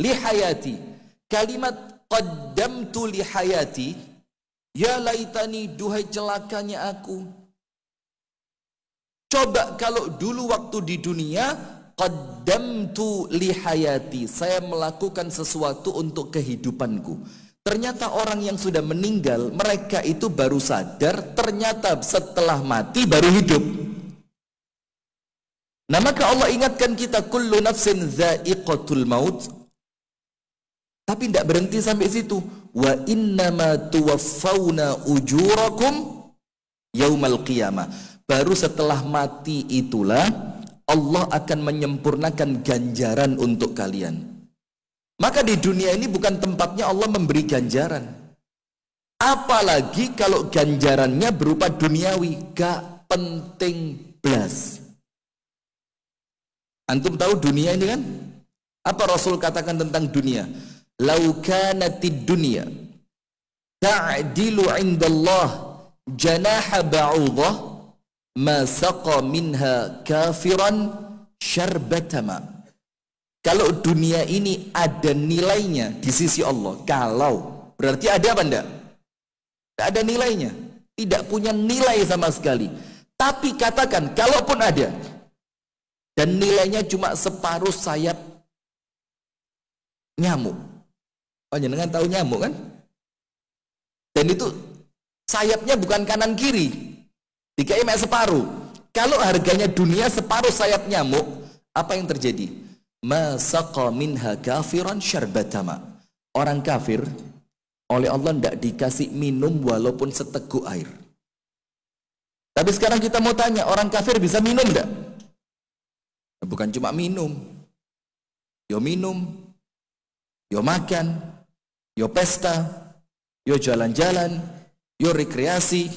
li hayati. Kalimat qaddamtu li hayati, ya laitani, duhai celakanya aku. Coba kalau dulu waktu di dunia, qaddamtu li hayati, saya melakukan sesuatu untuk kehidupanku. Ternyata orang yang sudah meninggal, mereka itu baru sadar, ternyata setelah mati baru hidup. Nah, maka Allah ingatkan kita, kullu nafsin dha'iqatul maut. Tapi tidak berhenti sampai situ. Wa innama tuwaffawna ujurakum yaumal qiyamah. Baru setelah mati itulah Allah akan menyempurnakan ganjaran untuk kalian. Maka di dunia ini bukan tempatnya Allah memberi ganjaran. Apalagi kalau ganjarannya berupa duniawi, gak penting blas. Antum tahu dunia ini kan? Apa Rasul katakan tentang dunia? Lau kanatid dunya ta'dilu 'indallah janaha ba'udah ma saqa minha kafiran syarbatama. Kalau dunia ini ada nilainya di sisi Allah, kalau berarti ada apa enggak? Tidak ada nilainya, tidak punya nilai sama sekali. Tapi katakan kalaupun ada dan nilainya cuma separuh sayap nyamuk. Oh, jenengan tahu nyamuk kan? Dan itu sayapnya bukan kanan kiri, dikai mek separuh. Kalau harganya dunia separuh sayap nyamuk, apa yang terjadi? Ma saqa minha kafiran syarbatama. Orang kafir oleh Allah tidak dikasih minum walaupun seteguk air. Tapi sekarang kita mau tanya, orang kafir bisa minum enggak? Bukan cuma minum, yo makan, yo pesta, yo jalan-jalan, yo rekreasi,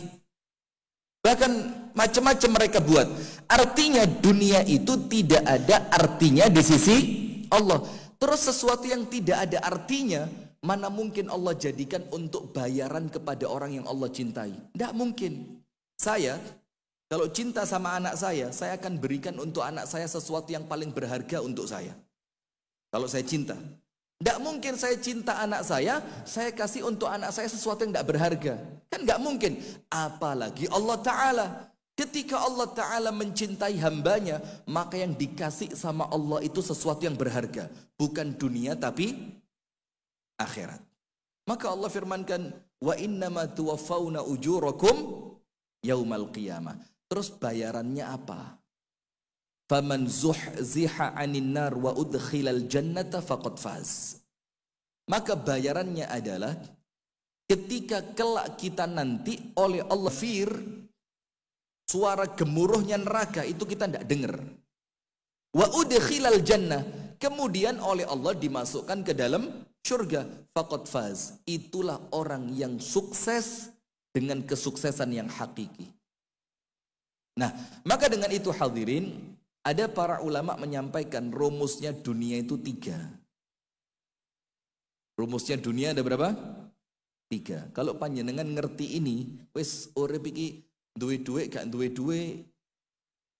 bahkan macam-macam mereka buat. Artinya dunia itu tidak ada artinya di sisi Allah. Terus sesuatu yang tidak ada artinya, mana mungkin Allah jadikan untuk bayaran kepada orang yang Allah cintai? Tidak mungkin. Saya kalau cinta sama anak saya akan berikan untuk anak saya sesuatu yang paling berharga untuk saya. Kalau saya cinta, tidak mungkin saya cinta anak saya kasih untuk anak saya sesuatu yang tidak berharga. Kan tidak mungkin. Apalagi Allah Ta'ala. Ketika Allah Ta'ala mencintai hambanya, maka yang dikasih sama Allah itu sesuatu yang berharga. Bukan dunia tapi akhirat. Maka Allah firmankan, wa innama tuwaffawna ujurakum yaumal qiyamah. Terus bayarannya apa? Faman zuhziha 'anil nar wa udkhilal jannata faqad faz. Maka bayarannya adalah ketika kelak kita nanti oleh Allah suara gemuruhnya neraka itu kita tidak dengar. Wa udkhilal jannah, kemudian oleh Allah dimasukkan ke dalam surga, faqad faz. Itulah orang yang sukses dengan kesuksesan yang hakiki. Nah, maka dengan itu hadirin, ada para ulama menyampaikan rumusnya dunia itu 3. Rumusnya dunia ada berapa? 3. Kalau panjenengan ngerti ini, wis urip iki duwe duit gak duwe duit,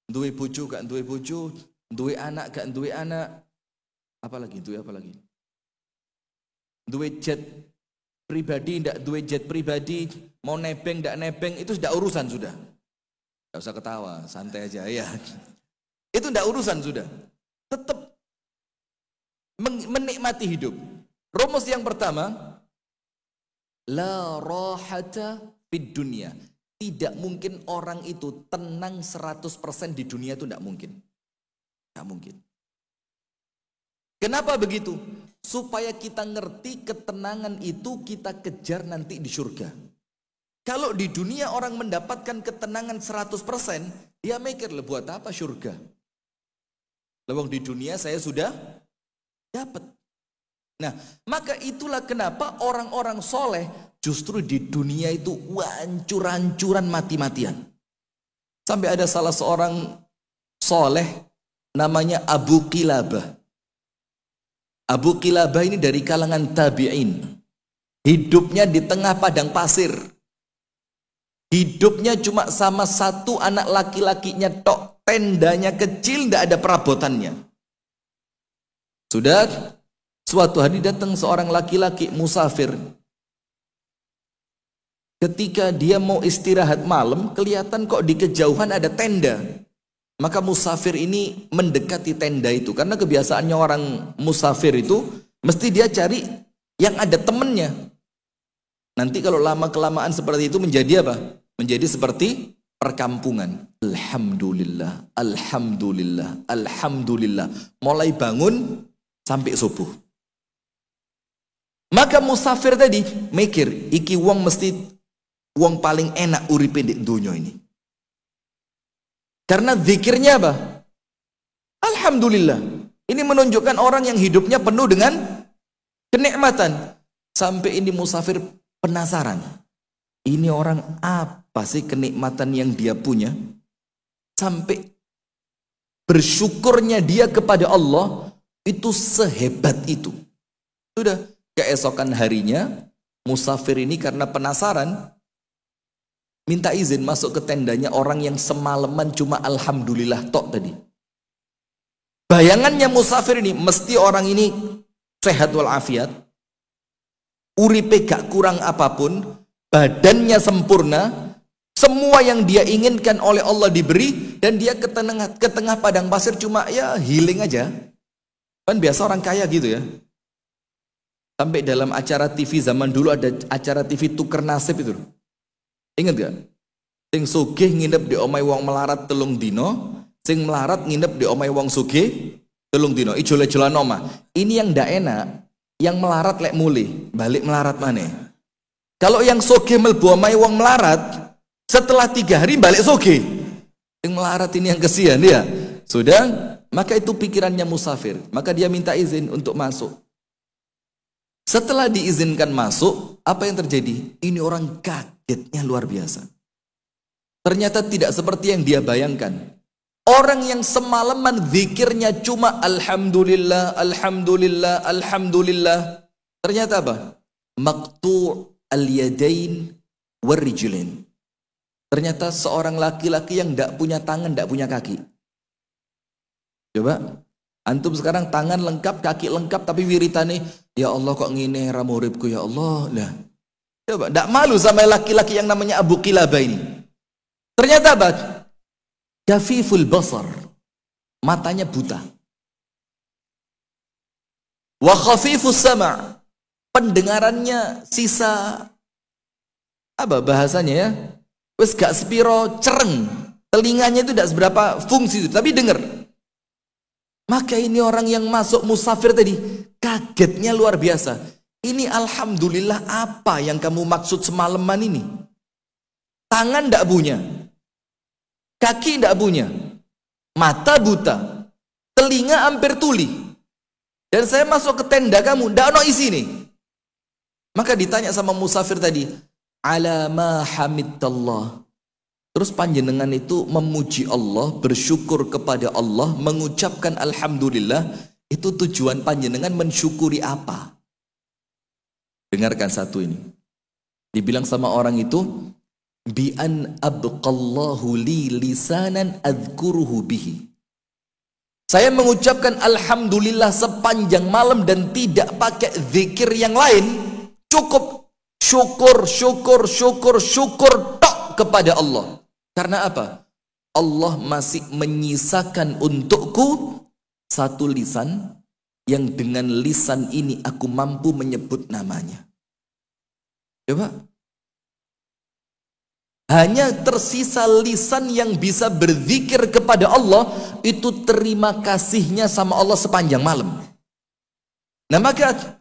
duwe bojo gak duwe bojo, duwe anak gak duwe anak, apalagi duwe apalagi? Duwe jet pribadi ndak duwe jet pribadi, mau nebeng ndak nebeng, itu sudah urusan sudah. Gak usah ketawa, santai aja ya. Itu ndak urusan sudah. Tetap menikmati hidup. Rumus yang pertama, la rahata fid dunya. Tidak mungkin orang itu tenang 100% di dunia, itu tidak mungkin. Tidak mungkin. Kenapa begitu? Supaya kita ngerti ketenangan itu kita kejar nanti di surga. Kalau di dunia orang mendapatkan ketenangan 100%, dia mikir, buat apa surga? Lewang di dunia saya sudah dapat. Nah, maka itulah kenapa orang-orang soleh justru di dunia itu hancur-hancuran mati-matian. Sampai ada salah seorang soleh namanya Abu Qilabah. Abu Qilabah ini dari kalangan tabi'in. Hidupnya di tengah padang pasir. Hidupnya cuma sama satu anak laki-lakinya tok. Tendanya kecil, tidak ada perabotannya. Suatu hari datang seorang laki-laki musafir. Ketika dia mau istirahat malam, kelihatan kok di kejauhan ada tenda. Maka musafir ini mendekati tenda itu. Karena kebiasaannya orang musafir itu, mesti dia cari yang ada temennya. Nanti kalau lama-kelamaan seperti itu menjadi apa? Menjadi seperti perkampungan. Alhamdulillah, alhamdulillah, alhamdulillah. Mulai bangun sampai subuh. Maka musafir tadi mikir, iki wong mesti wong paling enak uripe di dunia ini. Karena zikirnya apa? Alhamdulillah. Ini menunjukkan orang yang hidupnya penuh dengan kenikmatan. Sampai ini musafir penasaran. Ini orang apa sih kenikmatan yang dia punya? Sampai bersyukurnya dia kepada Allah itu sehebat itu. Sudah, keesokan harinya musafir ini karena penasaran minta izin masuk ke tendanya orang yang semalaman cuma alhamdulillah tok tadi. Bayangannya musafir ini mesti orang ini sehat walafiat, uripe gak kurang apapun, badannya sempurna, semua yang dia inginkan oleh Allah diberi, dan dia ke tengah padang pasir cuma ya healing aja. Kan biasa orang kaya gitu ya. Sampai dalam acara TV zaman dulu ada acara TV tuker nasib itu. Ingat gak? Sing sugih nginep di omai wong melarat telung dino, sing melarat nginep di omai wong sugih telung dino. Ijole-jolan omah. Ini yang ndak enak, yang melarat lek muli, balik melarat mana? Kalau yang sugih mlebu omai wong melarat, setelah 3 hari balik sugih. Yang melarat ini yang kesian ya. Sudah, maka itu pikirannya musafir. Maka dia minta izin untuk masuk. Setelah diizinkan masuk, apa yang terjadi? Ini orang kagetnya luar biasa. Ternyata tidak seperti yang dia bayangkan. Orang yang semalaman zikirnya cuma alhamdulillah, alhamdulillah, alhamdulillah. Ternyata apa? Maqtu' al-yadain war-rijlain. Ternyata seorang laki-laki yang tidak punya tangan, tidak punya kaki. Coba, antum sekarang tangan lengkap, kaki lengkap, tapi wiritane, ya Allah kok ngine ramuribku ya Allah. Nah, coba, tidak malu sama laki-laki yang namanya Abu Qilabah ini. Ternyata apa? Kafiful basar, matanya buta. Wa khafifus sama', pendengarannya sisa apa bahasanya ya? Wes gak sepiro cereng, telinganya itu tidak seberapa fungsi itu, tapi dengar. Maka ini orang yang masuk musafir tadi kagetnya luar biasa. Ini alhamdulillah apa yang kamu maksud semalaman ini? Tangan tidak punya, kaki tidak punya, mata buta, telinga hampir tuli. Dan saya masuk ke tenda kamu, tidak ada isi nih. Maka ditanya sama musafir tadi, ala ma hamidallah. Terus panjenengan itu memuji Allah, bersyukur kepada Allah, mengucapkan alhamdulillah. Itu tujuan panjenengan mensyukuri apa? Dengarkan satu ini. Dibilang sama orang itu, bi an abqallahu li lisanan adzkuruhu bihi. Saya mengucapkan alhamdulillah sepanjang malam dan tidak pakai zikir yang lain. Cukup syukur, syukur, syukur, syukur tok kepada Allah. Karena apa? Allah masih menyisakan untukku satu lisan yang dengan lisan ini aku mampu menyebut namanya. Coba. Hanya tersisa lisan yang bisa berzikir kepada Allah, itu terima kasihnya sama Allah sepanjang malam. Nah maka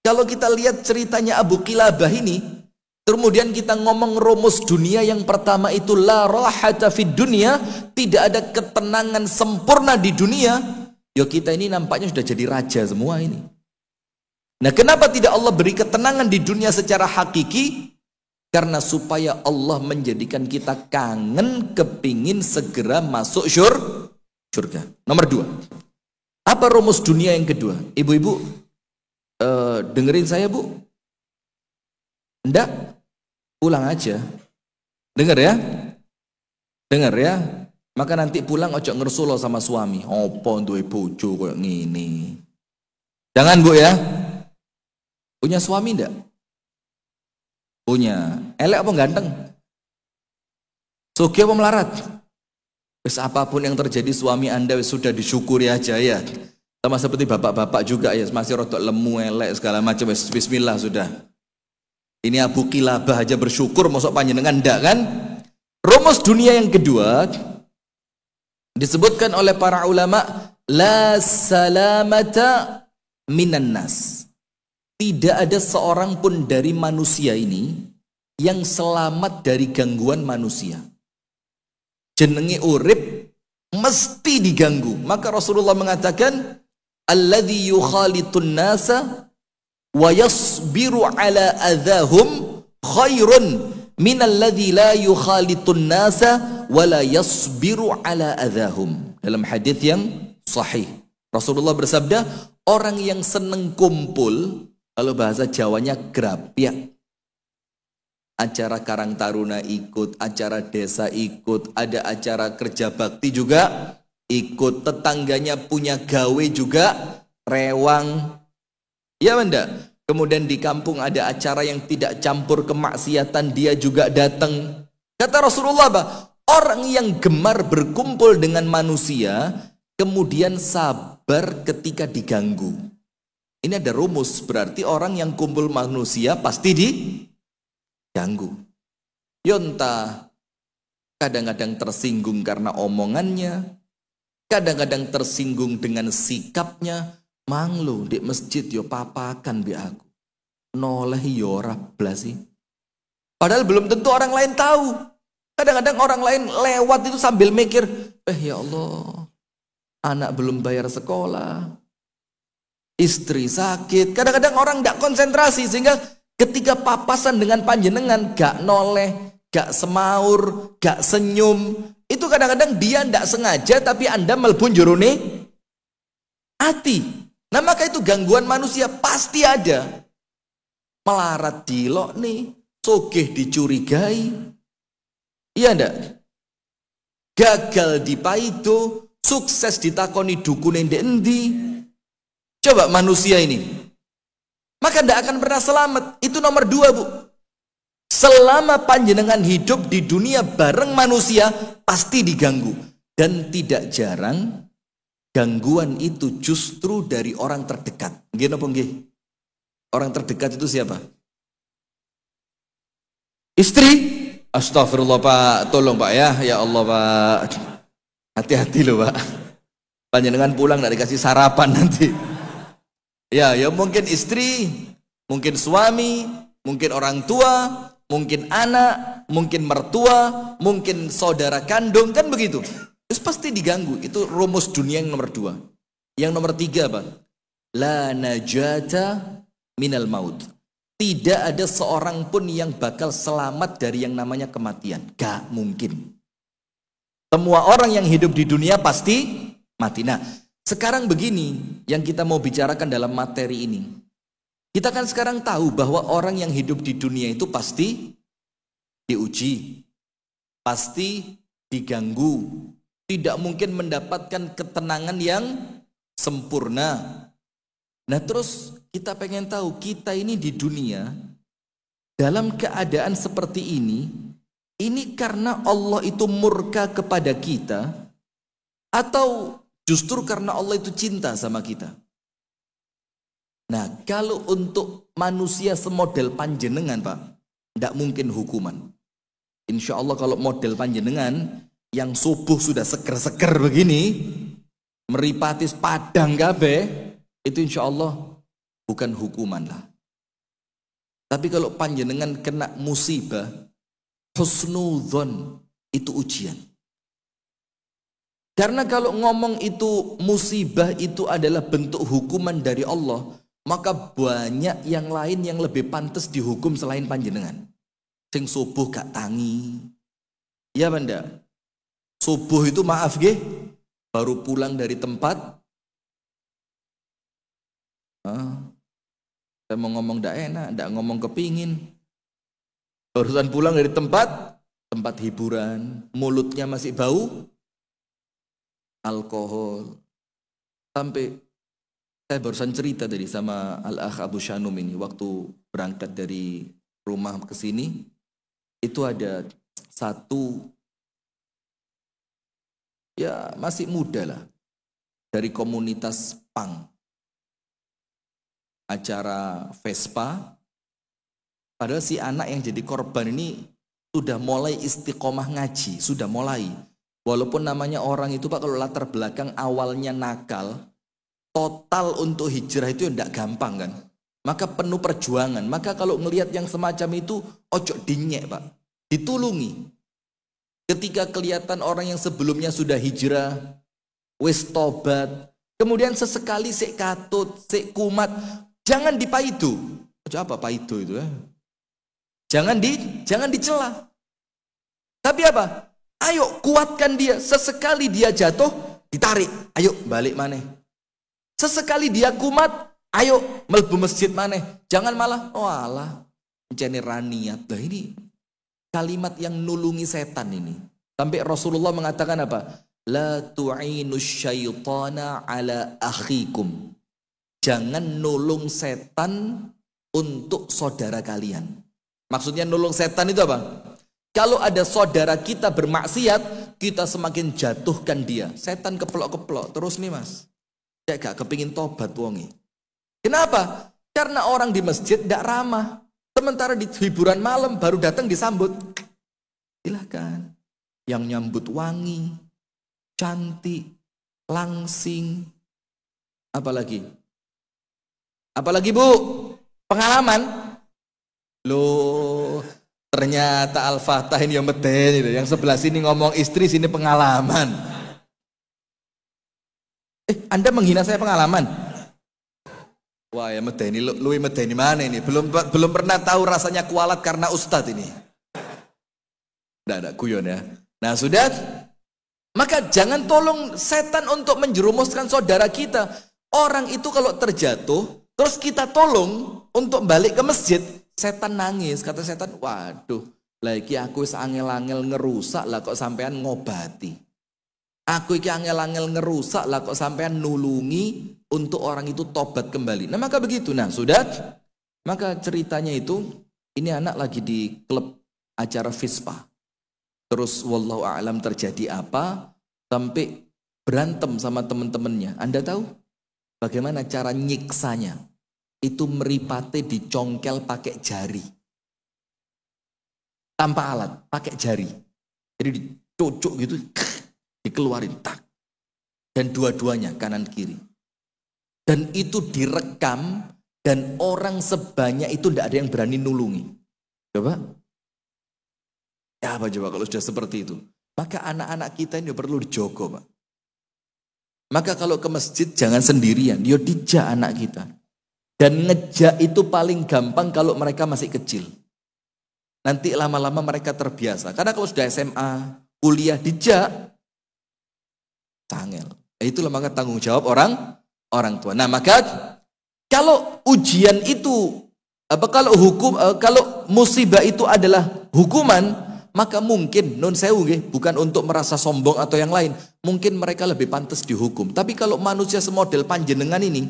kalau kita lihat ceritanya Abu Qilabah ini, kemudian kita ngomong rumus dunia yang pertama itu la rahata fid dunya, tidak ada ketenangan sempurna di dunia. Ya kita ini nampaknya sudah jadi raja semua ini. Nah kenapa tidak Allah beri ketenangan di dunia secara hakiki? Karena supaya Allah menjadikan kita kangen, kepingin segera masuk surga. Nomor 2. Apa rumus dunia yang kedua? Ibu-ibu dengerin saya bu. Enggak? Pulang aja. Dengar ya. Dengar ya. Maka nanti pulang ojo ngersulo sama suami. Apa duwe bojo koyo ngene. Jangan Bu ya. Punya suami enggak? Punya. Elek apa ganteng? Sugih apa melarat? Wis apapun yang terjadi suami Anda sudah disyukuri aja ya. Sama seperti bapak-bapak juga ya, masih rotok lemu, elek segala macam. Bismillah sudah. Ini Abu Kilabah aja bersyukur, masuk panjenengan enggak kan? Rumus dunia yang kedua disebutkan oleh para ulama, la salamata minan nas. Tidak ada seorang pun dari manusia ini yang selamat dari gangguan manusia. Jenenge urip mesti diganggu. Maka Rasulullah mengatakan, alladzi yukhalitun nasa wa yasbiru ala adahum khairun minalladzi la yukhalitun nasa wa la yasbiru ala adahum. Dalam hadis yang sahih, Rasulullah bersabda, orang yang seneng kumpul, kalau bahasa Jawanya grapyak, acara Karang Taruna ikut, acara desa ikut, ada acara kerja bakti juga ikut, tetangganya punya gawe juga rewang, ya benda. Kemudian di kampung ada acara yang tidak campur kemaksiatan, dia juga datang. Kata Rasulullah, orang yang gemar berkumpul dengan manusia kemudian sabar ketika diganggu. Ini ada rumus, berarti orang yang kumpul manusia pasti diganggu. Yonta kadang-kadang tersinggung karena omongannya, kadang-kadang tersinggung dengan sikapnya. Manglu di masjid yo papakan bi aku. Noleh yo ora blasi. Padahal belum tentu orang lain tahu. Kadang-kadang orang lain lewat itu sambil mikir, ya Allah, anak belum bayar sekolah, istri sakit. Kadang-kadang orang tidak konsentrasi sehingga ketika papasan dengan panjenengan gak noleh, gak semaur, gak senyum. Itu kadang-kadang dia tidak sengaja tapi Anda melebur jurune hati. Nah maka itu gangguan manusia pasti ada. Melarat dilok nih, sogeh dicurigai, iya ndak? Gagal di paido, sukses ditakoni dukune ndek endi. Coba manusia ini, maka ndak akan pernah selamat. Itu nomor 2 Bu. Selama panjenengan hidup di dunia bareng manusia pasti diganggu. Dan tidak jarang gangguan itu justru dari orang terdekat. Nggih napa nggih? Orang terdekat itu siapa? Istri? Astagfirullah Pak, tolong Pak ya. Ya Allah Pak. Hati-hati loh Pak. Panjenengan pulang enggak dikasih sarapan nanti. Ya mungkin istri, mungkin suami, mungkin orang tua, mungkin anak, mungkin mertua, mungkin saudara kandung, kan begitu. Terus pasti diganggu. Itu rumus dunia yang nomor 2. Yang nomor 3 apa? La najata minal maut. Tidak ada seorang pun yang bakal selamat dari yang namanya kematian. Gak mungkin. Semua orang yang hidup di dunia pasti mati. Nah, sekarang begini yang kita mau bicarakan dalam materi ini. Kita kan sekarang tahu bahwa orang yang hidup di dunia itu pasti diuji, pasti diganggu. Tidak mungkin mendapatkan ketenangan yang sempurna. Nah terus kita pengen tahu, kita ini di dunia dalam keadaan seperti ini karena Allah itu murka kepada kita, atau justru karena Allah itu cinta sama kita? Nah kalau untuk manusia semodel panjenengan Pak, tidak mungkin hukuman. Insya Allah kalau model panjenengan yang subuh sudah seger-seger begini, meripatis padang kabeh, itu insya Allah bukan hukuman lah. Tapi kalau panjenengan kena musibah, husnudzon, itu ujian. Karena kalau ngomong itu musibah itu adalah bentuk hukuman dari Allah, maka banyak yang lain yang lebih pantas dihukum selain panjenengan. Sing subuh gak tangi, ya benda. Subuh itu maaf nggih, baru pulang dari tempat. Saya mau ngomong ndak enak, ndak ngomong kepingin. Barusan pulang dari tempat hiburan, mulutnya masih bau alkohol. Sampai Saya barusan cerita tadi sama Al-Akh Abu Shanum ini, waktu berangkat dari rumah ke sini, itu ada satu, ya masih muda lah, dari komunitas punk, acara Vespa. Padahal si anak yang jadi korban ini sudah mulai istiqomah ngaji, sudah mulai. Walaupun namanya orang itu Pak, kalau latar belakang awalnya nakal, total untuk hijrah itu tidak gampang kan. Maka penuh perjuangan. Maka kalau ngelihat yang semacam itu, ojo dinyek Pak, ditulungi. Ketika kelihatan orang yang sebelumnya sudah hijrah, wis tobat, kemudian sesekali sik katut, sik kumat, jangan dipaidu. Ojo apa paidu itu ya? Jangan dicela. Tapi apa? Ayo kuatkan dia. Sesekali dia jatuh, ditarik. Ayo balik maneh. Sesekali dia kumat, ayo melbu masjid maneh. Jangan malah, oh alah, mencari raniat. Lah ini kalimat yang nulungi setan ini. Sampai Rasulullah mengatakan apa? La tu'inus syaitana ala akhikum. Jangan nulung setan untuk saudara kalian. Maksudnya nulung setan itu apa? Kalau ada saudara kita bermaksiat, kita semakin jatuhkan dia. Setan keplok-keplok. Terus nih mas, ya gak kepingin tobat wongi. Kenapa? Karena orang di masjid tidak ramah. Sementara di hiburan malam baru datang disambut. Silahkan. Yang nyambut wangi, cantik, langsing. Apalagi? Apalagi bu? Pengalaman? Loh, ternyata Al-Fatah ini yang meden itu. Yang sebelah sini ngomong istri, sini pengalaman. Anda menghina saya pengalaman? Wah ya medeni, lu medeni mana ini? Belum pernah tahu rasanya kualat karena ustadz ini. Nggak ada guyon ya. Nah sudah, maka jangan tolong setan untuk menjerumuskan saudara kita. Orang itu kalau terjatuh, terus kita tolong untuk balik ke masjid, setan nangis. Kata setan, waduh, lagi aku angel-angel ngerusak lah kok sampean ngobati. Aku iki angel-angel ngerusak lah kok sampean nulungi untuk orang itu tobat kembali. Nah maka begitu. Nah sudah, maka ceritanya itu, ini anak lagi di klub acara Vespa. Terus wallahu a'lam terjadi apa, sampai berantem sama teman-temannya. Anda tahu bagaimana cara nyiksanya? Itu meripate dicongkel pakai jari. Tanpa alat, pakai jari. Jadi dicocok gitu, dikeluarin tak. Dan dua-duanya kanan kiri. Dan itu direkam, dan orang sebanyak itu tidak ada yang berani nulungi. Coba. Ya apa coba kalau sudah seperti itu. Maka anak-anak kita ini perlu dijogo Pak. Maka kalau ke masjid jangan sendirian. Yo dijak anak kita. Dan ngejak itu paling gampang kalau mereka masih kecil. Nanti lama-lama mereka terbiasa. Karena kalau sudah SMA, kuliah dijak, sangel. Itulah maka tanggung jawab orang tua. Nah maka kalau ujian itu, kalau musibah itu adalah hukuman, maka mungkin non sewu bukan untuk merasa sombong atau yang lain, mungkin mereka lebih pantas dihukum. Tapi kalau manusia semodel panjenengan ini,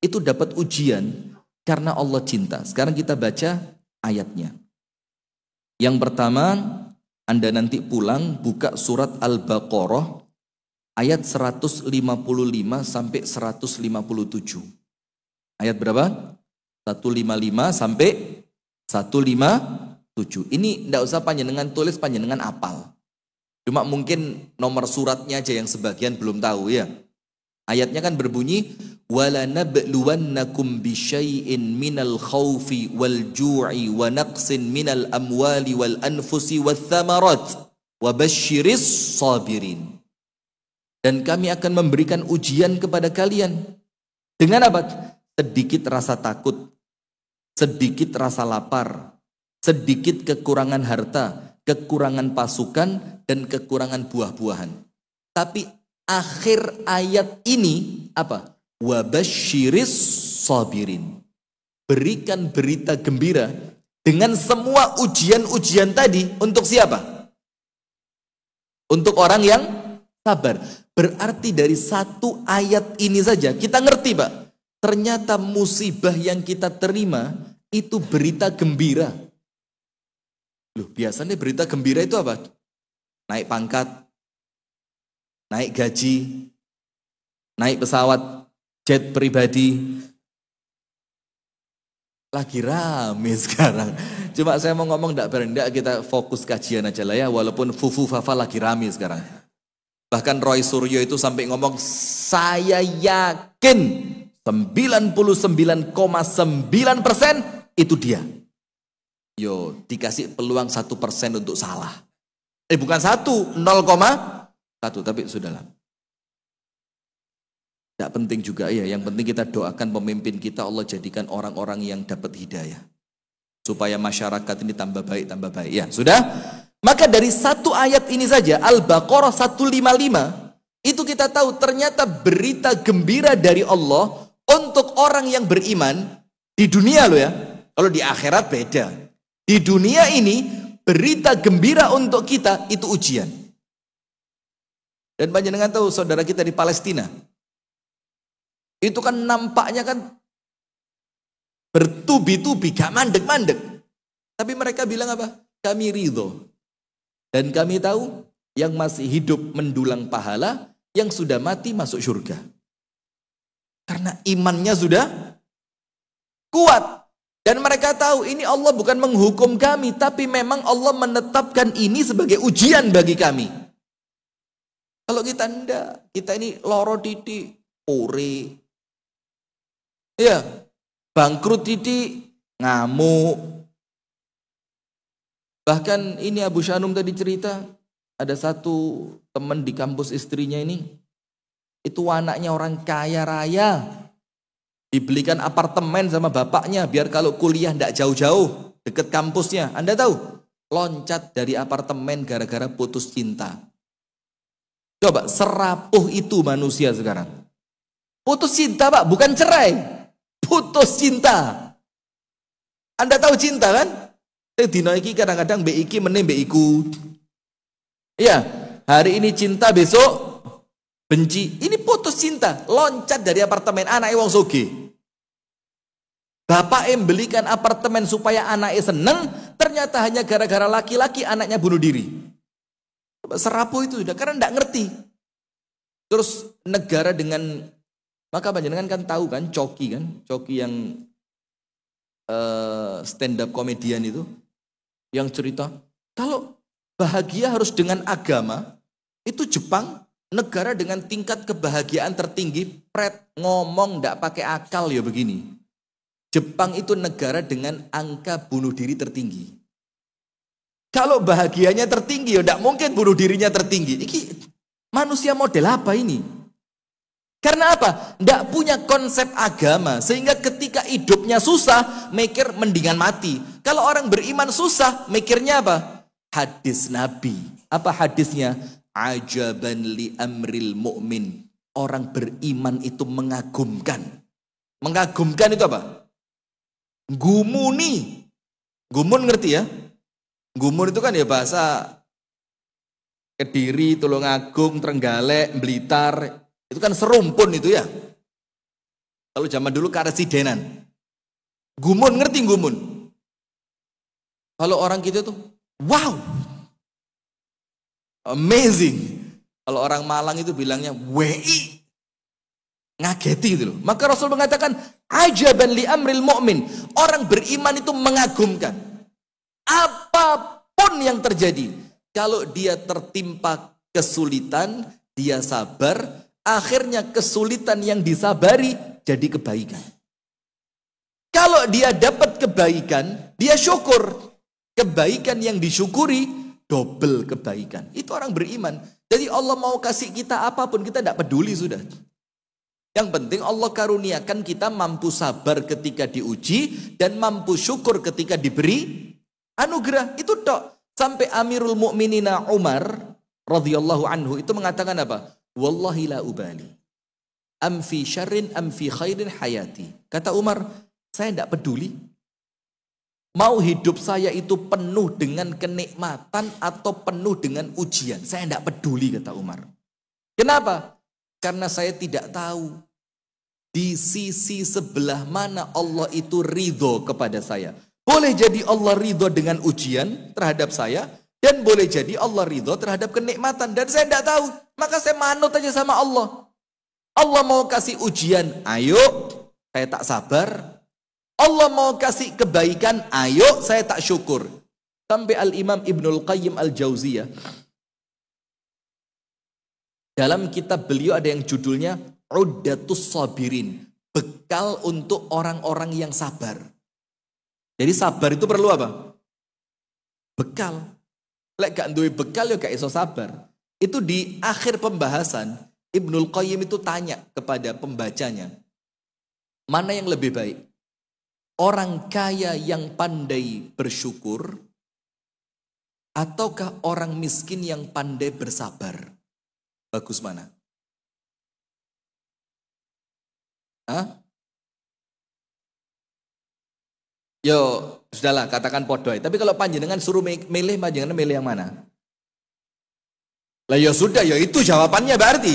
itu dapat ujian karena Allah cinta. Sekarang kita baca ayatnya. Yang pertama, Anda nanti pulang buka surat Al-Baqarah ayat 155 sampai 157. Ayat berapa? 155 sampai 157. Ini tidak usah panjenengan tulis, panjenengan apal. Cuma mungkin nomor suratnya aja yang sebagian belum tahu ya. Ayatnya kan berbunyi wala nabluwannakum bisyai'in minal khaufi wal ju'i wa naqsin minal amwali wal anfusi wath thamarat wa basyiris sabirin. Dan kami akan memberikan ujian kepada kalian dengan apa? Sedikit rasa takut, sedikit rasa lapar, sedikit kekurangan harta, kekurangan pasukan, dan kekurangan buah-buahan. Tapi akhir ayat ini apa? Wabasyiris sabirin. Berikan berita gembira dengan semua ujian-ujian tadi untuk siapa? Untuk orang yang sabar. Berarti dari satu ayat ini saja kita ngerti Pak. ternyata musibah yang kita terima itu berita gembira. Loh, biasanya berita gembira itu apa? Naik pangkat, naik gaji, naik pesawat, jet pribadi. Lagi rame sekarang. Cuma saya mau ngomong enggak kita fokus kajian aja lah ya. Walaupun Fufu Fafa lagi rame sekarang. Bahkan Roy Suryo itu sampai ngomong, saya yakin 99,9% itu dia. Yo, dikasih peluang 1% untuk salah. Bukan 1, 0,1, tapi sudahlah. Tidak penting juga ya, yang penting kita doakan pemimpin kita Allah jadikan orang-orang yang dapat hidayah. Supaya masyarakat ini tambah baik. Ya, sudah? Maka dari satu ayat ini saja, Al-Baqarah 155, itu kita tahu ternyata berita gembira dari Allah untuk orang yang beriman di dunia loh ya. Kalau di akhirat beda. Di dunia ini, berita gembira untuk kita itu ujian. Dan panjenengan tahu saudara kita di Palestina, itu kan nampaknya kan bertubi-tubi, gak mandek-mandek. Tapi mereka bilang apa? Kami ridho. Dan kami tahu yang masih hidup mendulang pahala, yang sudah mati masuk surga. Karena imannya sudah kuat. Dan mereka tahu ini Allah bukan menghukum kami, tapi memang Allah menetapkan ini sebagai ujian bagi kami. Kalau kita enggak, kita ini loro titik, ore. Ya, bangkrut titik, ngamuk. Bahkan ini Abu Shanum tadi cerita, ada satu teman di kampus istrinya ini, itu anaknya orang kaya raya, dibelikan apartemen sama bapaknya, biar kalau kuliah tidak jauh-jauh, deket kampusnya. Anda tahu, loncat dari apartemen gara-gara putus cinta. Coba, serapuh itu manusia sekarang. Putus cinta Pak, bukan cerai. Putus cinta. Anda tahu cinta kan? Dino iki kadang-kadang mbek iki meneh mbek iku. Iya, hari ini cinta, besok benci. Ini putus cinta, loncat dari apartemen, anaknya wong sugih. Bapak belikan apartemen supaya anaknya seneng, ternyata hanya gara-gara laki-laki anaknya bunuh diri. Serapuh itu sudah, karena tidak ngerti. Terus negara dengan, maka panjenengan kan tahu kan, Coki yang stand up komedian itu, yang cerita, kalau bahagia harus dengan agama, itu Jepang, negara dengan tingkat kebahagiaan tertinggi, ngomong tidak pakai akal ya begini. Jepang itu negara dengan angka bunuh diri tertinggi. Kalau bahagianya tertinggi, ya tidak mungkin bunuh dirinya tertinggi. Ini manusia model apa ini? Karena apa? Tidak punya konsep agama. Sehingga ketika hidupnya susah, mikir mendingan mati. Kalau orang beriman susah, mikirnya apa? Hadis Nabi. Apa hadisnya? Ajaban li amril mu'min. Orang beriman itu mengagumkan. Mengagumkan itu apa? Gumuni. Gumun ngerti ya? Gumun itu kan ya bahasa Kediri, Tulungagung, Trenggalek, Blitar. Itu kan serumpun itu ya. Kalau zaman dulu karesidenan. Gumun, ngerti gumun? Kalau orang kita tuh, wow, amazing. Kalau orang Malang itu bilangnya, WI, ngageti gitu loh. Maka Rasul mengatakan, ajaban li amril mu'min. Orang beriman itu mengagumkan. Apapun yang terjadi. Kalau dia tertimpa kesulitan, dia sabar, akhirnya kesulitan yang disabari jadi kebaikan. Kalau dia dapat kebaikan, dia syukur. Kebaikan yang disyukuri, double kebaikan. Itu orang beriman. Jadi Allah mau kasih kita apapun, kita tidak peduli sudah. Yang penting Allah karuniakan kita mampu sabar ketika diuji, dan mampu syukur ketika diberi anugerah. Itu tok. Sampai Amirul Mukminina Umar radhiyallahu anhu itu mengatakan apa? Wallahi la ubali. Am fi syarrin am fi khairin hayati. Kata Umar, saya tidak peduli. Mau hidup saya itu penuh dengan kenikmatan atau penuh dengan ujian. Saya tidak peduli, kata Umar. Kenapa? Karena saya tidak tahu di sisi sebelah mana Allah itu ridho kepada saya. Boleh jadi Allah ridho dengan ujian terhadap saya, dan boleh jadi Allah ridho terhadap kenikmatan, dan saya tidak tahu. Maka saya manut aja sama Allah. Allah mau kasih ujian, ayo, saya tak sabar. Allah mau kasih kebaikan, ayo, saya tak syukur. Sampai Al-Imam Ibnul Qayyim Al-Jauziyah, dalam kitab beliau ada yang judulnya Uddatus Sabirin, bekal untuk orang-orang yang sabar. Jadi sabar itu perlu apa? Bekal. Lek gak duwe bekal ya gak iso sabar. Itu di akhir pembahasan Ibnul Qayyim itu tanya kepada pembacanya, mana yang lebih baik? Orang kaya yang pandai bersyukur, ataukah orang miskin yang pandai bersabar? Bagus mana? Hah? Yo, sudahlah katakan podoy. Tapi kalau panjenengan suruh milih, panjenengan milih yang mana? Lah ya sudah, ya itu jawabannya berarti.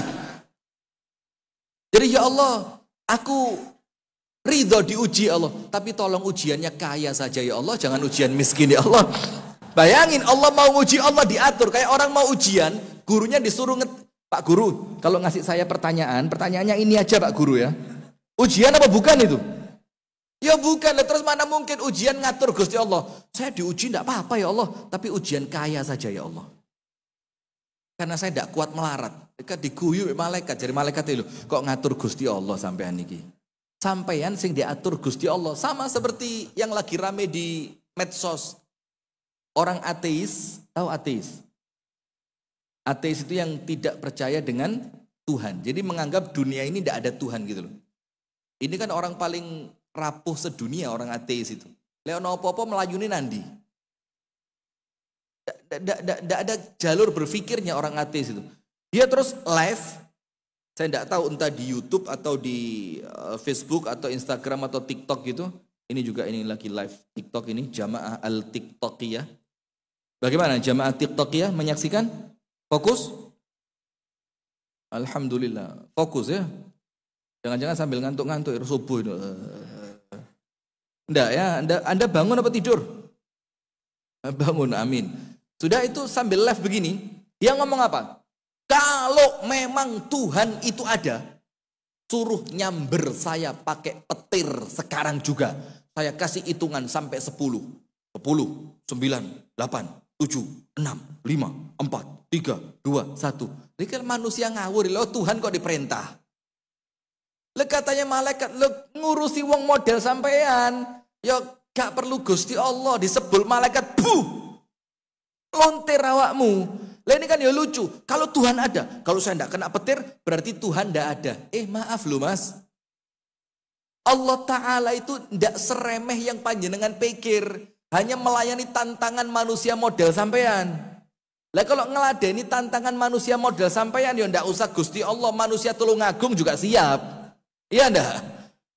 Jadi ya Allah, aku ridho diuji Allah, tapi tolong ujiannya kaya saja ya Allah, jangan ujian miskin ya Allah. Bayangin Allah mau uji, Allah diatur. Kayak orang mau ujian, gurunya disuruh Pak Guru, kalau ngasih saya pertanyaannya ini aja Pak Guru ya. Ujian apa bukan itu? Ya bukan, terus mana mungkin ujian ngatur Gusti Allah. Saya diuji tidak apa-apa ya Allah, tapi ujian kaya saja ya Allah. Karena saya tidak kuat melarat. Mereka diguyu malaikat, jadi malaikat itu kok ngatur Gusti Allah sampean niki. Sampean sing diatur Gusti Allah, sama seperti yang lagi rame di medsos. Orang ateis, tahu ateis? Ateis itu yang tidak percaya dengan Tuhan. Jadi menganggap dunia ini tidak ada Tuhan gitu loh. Ini kan orang paling rapuh sedunia, orang ateis itu. Leono Popo melayuni nandi. Tidak ada jalur berpikirnya orang ateis itu. Dia terus live, saya tidak tahu entah di YouTube atau di Facebook atau Instagram atau TikTok gitu. Ini juga ini lagi live TikTok ini, Jamaah Al-TikTokiyah. Bagaimana Jamaah TikTokiyah menyaksikan? Fokus? Alhamdulillah, fokus ya. Jangan-jangan sambil ngantuk-ngantuk subuh itu. Enggak ya, Anda bangun apa tidur? Bangun, amin. Sudah itu sambil live begini, dia ngomong apa? Kalau memang Tuhan itu ada, suruh nyamber saya pakai petir sekarang juga. Saya kasih hitungan sampai 10. 10, 9, 8, 7, 6, 5, 4, 3, 2, 1. Ini kan manusia ngawur, loh Tuhan kok diperintah. Lah katanya malaikat, lo ngurusi wong model sampean, ya gak perlu Gusti Allah disebul malaikat, lontir awakmu. Lah ini kan ya lucu. Kalau Tuhan ada, kalau saya tidak kena petir, berarti Tuhan tidak ada. Maaf loh mas. Allah Ta'ala itu tidak seremeh yang panjenengan pikir. Hanya melayani tantangan manusia model sampean. Lah kalau ngeladeni tantangan manusia model sampean, ya tidak usah Gusti Allah, manusia Tulungagung juga siap. Iya enggak?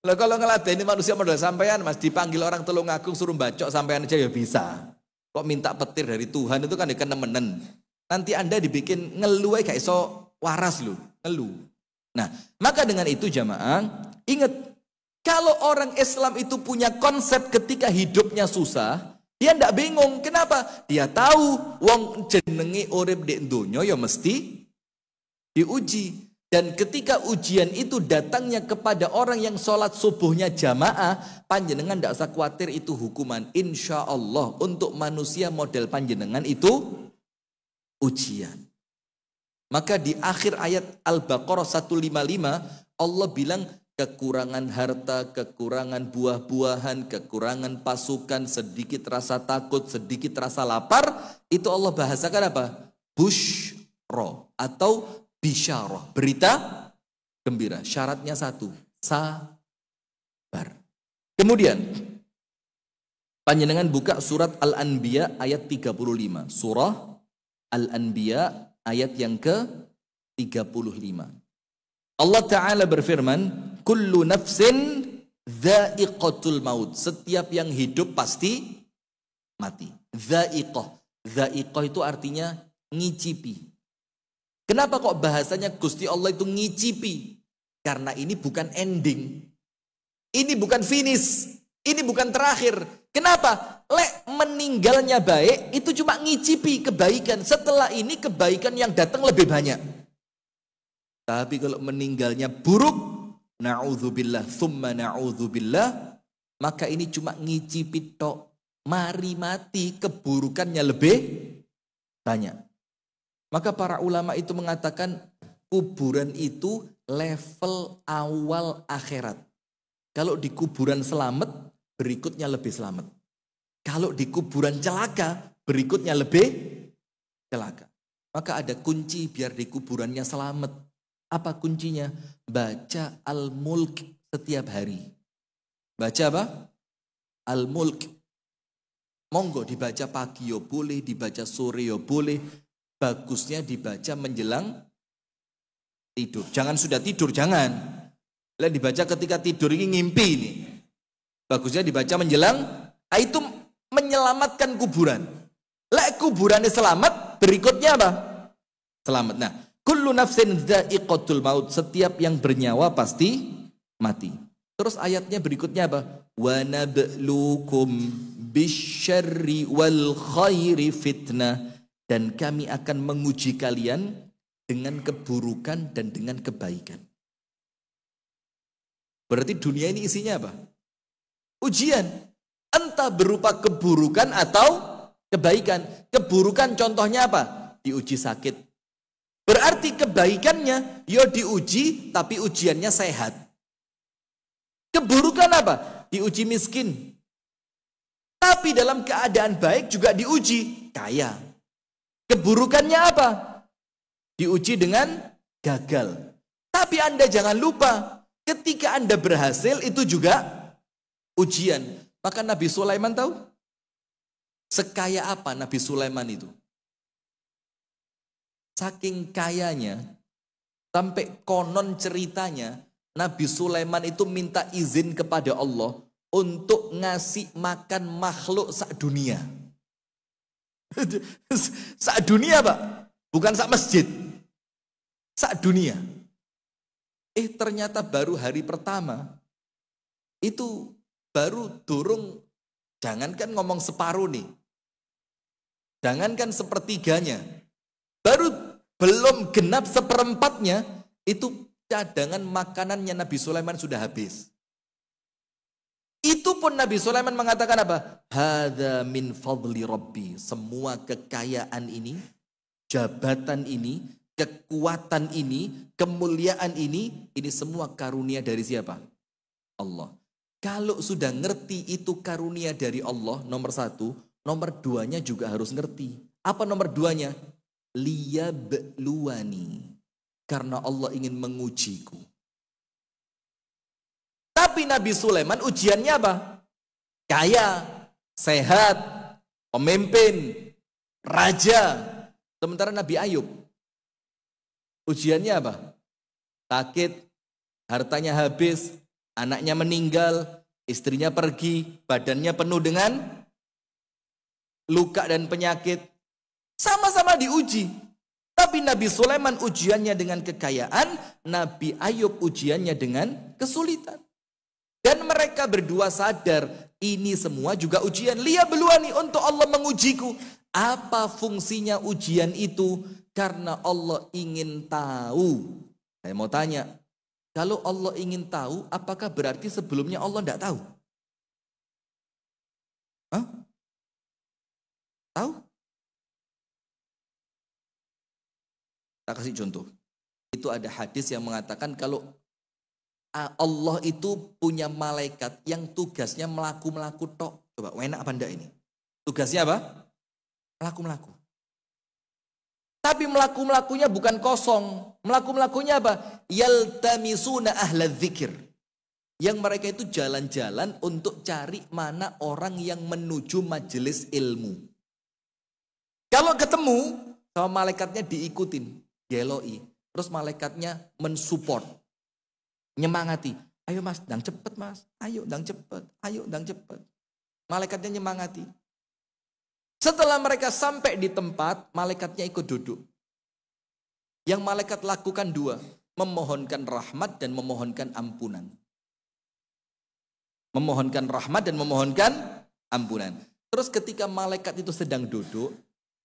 Lah kalau ngeladeni manusia model sampean, mas dipanggil orang Tulungagung suruh bacok sampean aja ya bisa. Kok minta petir dari Tuhan itu kan ya kenemenen. Nanti Anda dibikin ngeluh gak iso waras lu, ngeluh. Nah, maka dengan itu jamaah, ingat, kalau orang Islam itu punya konsep ketika hidupnya susah, dia ndak bingung. Kenapa? Dia tahu wong jenenge urip di donya ya mesti diuji. Dan ketika ujian itu datangnya kepada orang yang sholat subuhnya jamaah, panjenengan tidak usah khawatir itu hukuman. Insya Allah untuk manusia model panjenengan itu ujian. Maka di akhir ayat Al-Baqarah 155 Allah bilang kekurangan harta, kekurangan buah-buahan, kekurangan pasukan, sedikit rasa takut, sedikit rasa lapar, itu Allah bahasakan apa? Busyra atau bisyarah, berita gembira. Syaratnya satu, sabar. Kemudian panjenengan buka surat Al-Anbiya ayat 35. Surah Al-Anbiya ayat yang ke-35. Allah Ta'ala berfirman, kullu nafsin dha'iqatul maut. Setiap yang hidup pasti mati. Dha'iqah. Dha'iqah itu artinya ngicipi. Kenapa kok bahasanya Gusti Allah itu ngicipi? Karena ini bukan ending. Ini bukan finish. Ini bukan terakhir. Kenapa? Meninggalnya baik itu cuma ngicipi kebaikan. Setelah ini kebaikan yang datang lebih banyak. Tapi kalau meninggalnya buruk, na'udzubillah, thumma na'udzubillah, maka ini cuma ngicipi tok. Mari mati keburukannya lebih banyak. Maka para ulama itu mengatakan kuburan itu level awal akhirat. Kalau di kuburan selamat, berikutnya lebih selamat. Kalau di kuburan celaka, berikutnya lebih celaka. Maka ada kunci biar di kuburannya selamat. Apa kuncinya? Baca Al-Mulk setiap hari. Baca apa? Al-Mulk. Monggo dibaca pagi yo boleh, dibaca sore yo boleh. Bagusnya dibaca menjelang tidur. Jangan sudah tidur, jangan. Lihat dibaca ketika tidur ini ngimpi ini. Bagusnya dibaca menjelang, itu menyelamatkan kuburan. Lek kuburannya selamat, berikutnya apa? Selamat. Nah, kullu nafsin dha'iqatul maut, setiap yang bernyawa pasti mati. Terus ayatnya berikutnya apa? Wa nabluukum bisyarri wal khairi fitnah, dan kami akan menguji kalian dengan keburukan dan dengan kebaikan. Berarti dunia ini isinya apa? Ujian. Entah berupa keburukan atau kebaikan. Keburukan contohnya apa? Diuji sakit. Berarti kebaikannya ya diuji tapi ujiannya sehat. Keburukan apa? Diuji miskin. Tapi dalam keadaan baik juga diuji kaya. Keburukannya apa? Diuji dengan gagal. Tapi Anda jangan lupa, ketika Anda berhasil itu juga ujian. Maka Nabi Sulaiman tahu? Sekaya apa Nabi Sulaiman itu? Saking kayanya, sampai konon ceritanya, Nabi Sulaiman itu minta izin kepada Allah untuk ngasih makan makhluk sak dunia. Sak dunia Pak, bukan sak masjid. Sak dunia. Ternyata baru hari pertama, itu baru durung, jangankan ngomong separuh nih. Jangankan sepertiganya. Baru belum genap seperempatnya, itu cadangan makanannya Nabi Sulaiman sudah habis. Itu pun Nabi Sulaiman mengatakan apa? Hadza min fadli Rabbi. Semua kekayaan ini, jabatan ini, kekuatan ini, kemuliaan ini semua karunia dari siapa? Allah. Kalau sudah ngerti itu karunia dari Allah, nomor satu, nomor duanya juga harus ngerti. Apa nomor duanya? Liyabluwani. Karena Allah ingin mengujiku. Tapi Nabi Sulaiman ujiannya apa? Kaya, sehat, pemimpin, raja. Sementara Nabi Ayub, ujiannya apa? Sakit, hartanya habis, anaknya meninggal, istrinya pergi, badannya penuh dengan luka dan penyakit. Sama-sama diuji. Tapi Nabi Sulaiman ujiannya dengan kekayaan, Nabi Ayub ujiannya dengan kesulitan. Dan mereka berdua sadar, ini semua juga ujian. Liyabluwani, untuk Allah mengujiku. Apa fungsinya ujian itu? Karena Allah ingin tahu. Saya mau tanya, kalau Allah ingin tahu, apakah berarti sebelumnya Allah tidak tahu? Hah? Tahu? Tak kasih contoh. Itu ada hadis yang mengatakan kalau Allah itu punya malaikat yang tugasnya melaku-melaku tok. Coba, enak apa enggak ini? Tugasnya apa? Melaku-melaku. Tapi melaku-melakunya bukan kosong. Melaku-melakunya apa? Yaltamisuna ahla dzikir. Yang mereka itu jalan-jalan untuk cari mana orang yang menuju majelis ilmu. Kalau ketemu, sama malaikatnya diikutin, geloi. Terus malaikatnya mensupport, nyemangati. Ayo mas, dang cepet mas. Ayo dang cepet. Ayo dang cepet. Malaikatnya nyemangati. Setelah mereka sampai di tempat, malaikatnya ikut duduk. Yang malaikat lakukan dua. memohonkan rahmat dan memohonkan ampunan. Memohonkan rahmat dan memohonkan ampunan. Terus ketika malaikat itu sedang duduk,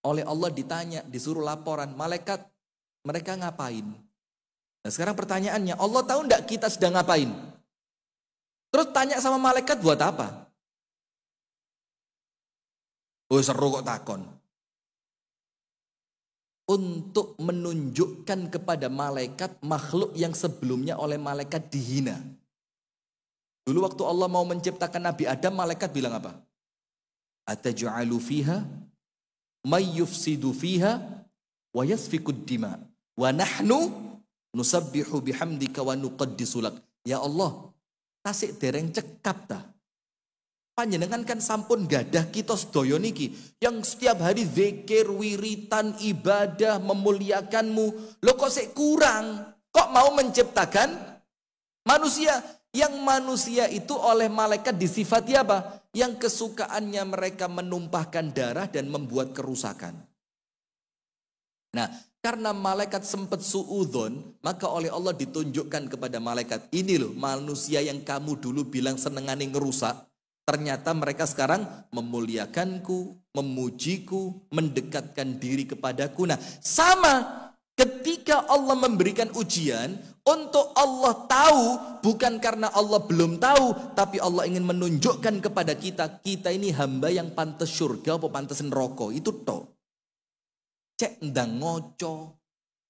oleh Allah ditanya, disuruh laporan, malaikat mereka ngapain? Nah sekarang pertanyaannya, Allah tahu enggak kita sedang ngapain? Terus tanya sama malaikat buat apa? Oh seru kok takon. Untuk menunjukkan kepada malaikat makhluk yang sebelumnya oleh malaikat dihina. Dulu waktu Allah mau menciptakan Nabi Adam, malaikat bilang apa? Ataj'alu fiha may yufsidu fiha wa yasfikud dima wa nahnu nusabbihu bihamdika wa nuqaddisu lak. Ya Allah, tasik dereng cekap ta. Panjenengan kan sampun gadah kita sedaya niki yang setiap hari zikir, wiritan, ibadah, memuliakanmu. Loh kok sik kurang? Kok mau menciptakan manusia? Yang manusia itu oleh malaikat disifati apa? Yang kesukaannya mereka menumpahkan darah dan membuat kerusakan. Nah, karena malaikat sempat suudzon, maka oleh Allah ditunjukkan kepada malaikat, ini loh manusia yang kamu dulu bilang senengane ngerusak. Ternyata mereka sekarang memuliakanku, memujiku, mendekatkan diri kepadaku. Nah, sama ketika Allah memberikan ujian, untuk Allah tahu, bukan karena Allah belum tahu, tapi Allah ingin menunjukkan kepada kita, kita ini hamba yang pantas surga apa pantas neraka. Itu toh. Cek ndang ngoco.